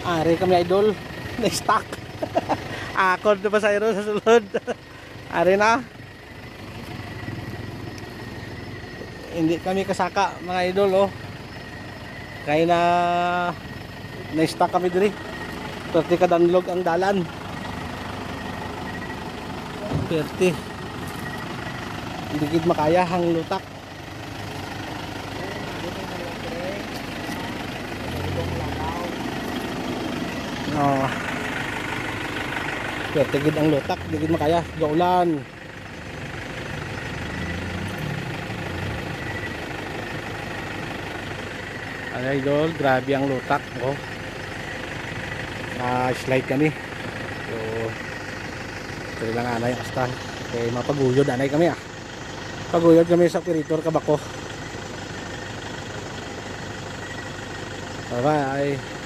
Ari kami idol, na-stuck. Akon na pasayro sa sulod. Ari na. Hindi kami kasaka mga idol oh. Kaya na-stuck kami diri. Perti ka danlog ang dalan. Perti. Hindi gid makaya hang lutak. Oh. Perti gid ang lutak, hindi gid makaya, gaulan. Ay idol, grabe ang lutak oh. Slide kami. So ito lang anay hasta kay mapaguyod anay kami ah. Paguyod kami sa operator Kabako. Bye bye.